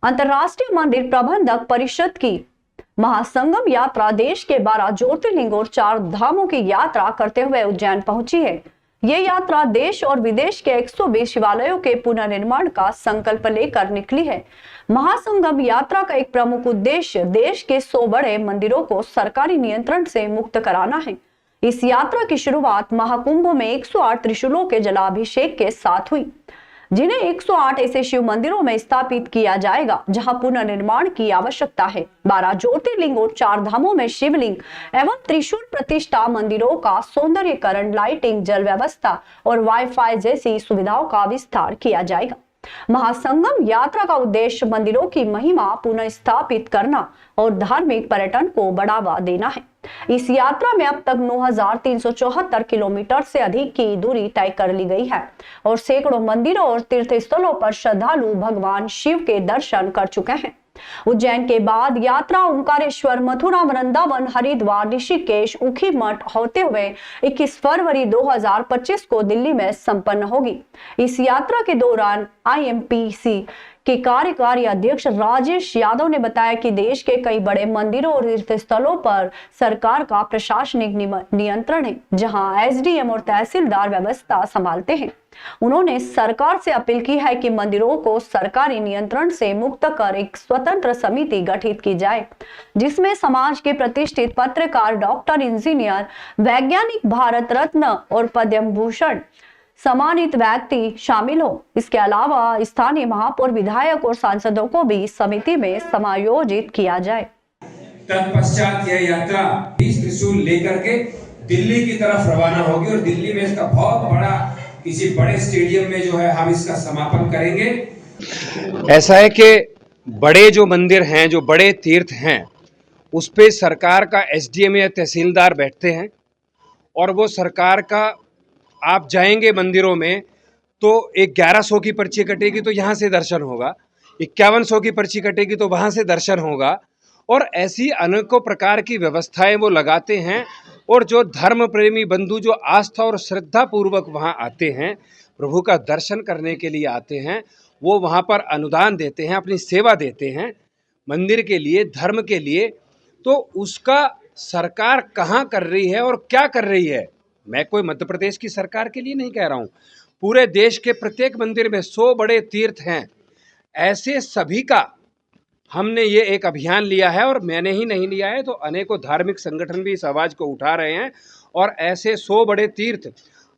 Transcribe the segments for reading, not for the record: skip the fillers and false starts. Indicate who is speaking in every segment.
Speaker 1: अंतर्राष्ट्रीय मंदिर प्रबंधक परिषद की महासंगम यात्रा देश के 12 ज्योतिर्लिंग और 4 धामों की यात्रा करते हुए उज्जैन पहुंची है। ये यात्रा देश और विदेश के 120 शिवालयों के पुनर्निर्माण का संकल्प लेकर निकली है। महासंगम यात्रा का एक प्रमुख उद्देश्य देश के 100 बड़े मंदिरों को सरकारी नियंत्रण से मुक्त कराना है। इस यात्रा की शुरुआत महाकुंभ में 108 त्रिशूलों के जलाभिषेक के साथ हुई, जिन्हें 108 ऐसे शिव मंदिरों में स्थापित किया जाएगा जहां पुनर्निर्माण की आवश्यकता है। 12 ज्योतिर्लिंग और 4 धामों में शिवलिंग एवं त्रिशूल प्रतिष्ठा, मंदिरों का सौंदर्यीकरण, लाइटिंग, जल व्यवस्था और वाईफाई जैसी सुविधाओं का विस्तार किया जाएगा। महासंगम यात्रा का उद्देश्य मंदिरों की महिमा पुनः स्थापित करना और धार्मिक पर्यटन को बढ़ावा देना है। इस यात्रा में अब तक 9,374 किलोमीटर से अधिक की दूरी तय कर ली गई है और सैकड़ों मंदिरों और तीर्थ स्थलों पर श्रद्धालु भगवान शिव के दर्शन कर चुके हैं। उज्जैन के बाद यात्रा ओंकारेश्वर, मथुरा, वृंदावन, हरिद्वार, ऋषिकेश, ऊखीमठ होते हुए 21 फरवरी 2025 को दिल्ली में संपन्न होगी। इस यात्रा के दौरान IMPC के कार्यकारी अध्यक्ष राजेश यादव ने बताया कि देश के कई बड़े मंदिरों और तीर्थ स्थलों पर सरकार का प्रशासनिक नियंत्रण है, जहां SDM और तहसीलदार व्यवस्था संभालते हैं। उन्होंने सरकार से अपील की है कि मंदिरों को सरकारी नियंत्रण से मुक्त कर एक स्वतंत्र समिति गठित की जाए, जिसमें समाज के प्रतिष्ठित पत्रकार, डॉक्टर, इंजीनियर, वैज्ञानिक, भारत रत्न और पद्म भूषण सम्मानित व्यक्ति शामिल हो। इसके अलावा स्थानीय महापौर, विधायक और सांसदों को भी समिति में समायोजित किया जाए।
Speaker 2: तत्पश्चात यह यात्रा 20 त्रिशूल लेकर के दिल्ली की तरफ रवाना होगी और दिल्ली में इसका बहुत बड़ा, किसी बड़े स्टेडियम में जो है हम इसका समापन करेंगे।
Speaker 3: ऐसा है कि बड़े जो मंदिर हैं, जो बड़े तीर्थ हैं, उस पे सरकार का SDM या तहसीलदार बैठते हैं और वो सरकार का, आप जाएंगे मंदिरों में तो 1100 की पर्ची कटेगी तो यहाँ से दर्शन होगा, 5100 की पर्ची कटेगी तो वहाँ से दर्शन होगा, और ऐसी अनेकों प्रकार की व्यवस्थाएं वो लगाते हैं। और जो धर्म प्रेमी बंधु जो आस्था और श्रद्धा पूर्वक वहाँ आते हैं, प्रभु का दर्शन करने के लिए आते हैं, वो वहाँ पर अनुदान देते हैं, अपनी सेवा देते हैं मंदिर के लिए, धर्म के लिए। तो उसका सरकार कहाँ कर रही है और क्या कर रही है, मैं कोई मध्य प्रदेश की सरकार के लिए नहीं कह रहा हूँ, पूरे देश के प्रत्येक मंदिर में 100 बड़े तीर्थ हैं, ऐसे सभी का हमने ये एक अभियान लिया है। और मैंने ही नहीं लिया है, तो अनेकों धार्मिक संगठन भी इस आवाज़ को उठा रहे हैं। और ऐसे 100 बड़े तीर्थ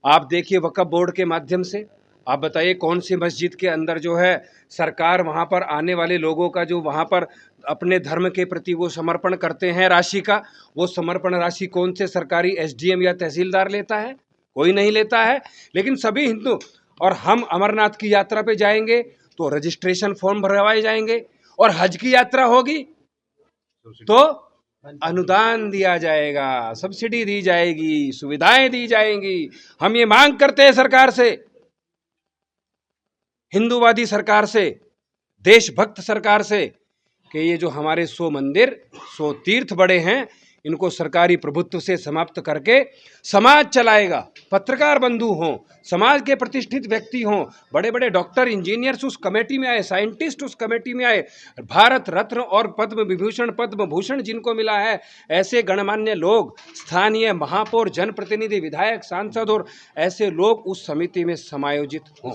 Speaker 3: आप देखिए, वक्फ बोर्ड के माध्यम से आप बताइए कौन सी मस्जिद के अंदर जो है सरकार वहाँ पर आने वाले लोगों का जो वहाँ पर अपने धर्म के प्रति वो समर्पण करते हैं राशि का, वो समर्पण राशि कौन से सरकारी SDM या तहसीलदार लेता है? कोई नहीं लेता है। लेकिन सभी हिंदू, और हम अमरनाथ की यात्रा पे जाएंगे तो रजिस्ट्रेशन फॉर्म भरवाए जाएंगे, और हज की यात्रा होगी तो अनुदान दिया जाएगा, सब्सिडी दी जाएगी, सुविधाएं दी जाएंगी। हम ये मांग करते हैं सरकार से, हिंदूवादी सरकार से, देशभक्त सरकार से, कि ये जो हमारे 100 मंदिर, 100 तीर्थ बड़े हैं, इनको सरकारी प्रभुत्व से समाप्त करके समाज चलाएगा। पत्रकार बंधु हों, समाज के प्रतिष्ठित व्यक्ति हों, बड़े बड़े डॉक्टर, इंजीनियर्स उस कमेटी में आए, साइंटिस्ट उस कमेटी में आए, भारत रत्न और पद्म विभूषण, पद्म भूषण जिनको मिला है, ऐसे गणमान्य लोग, स्थानीय महापौर, जनप्रतिनिधि, विधायक, सांसद और ऐसे लोग उस समिति में समायोजित हों।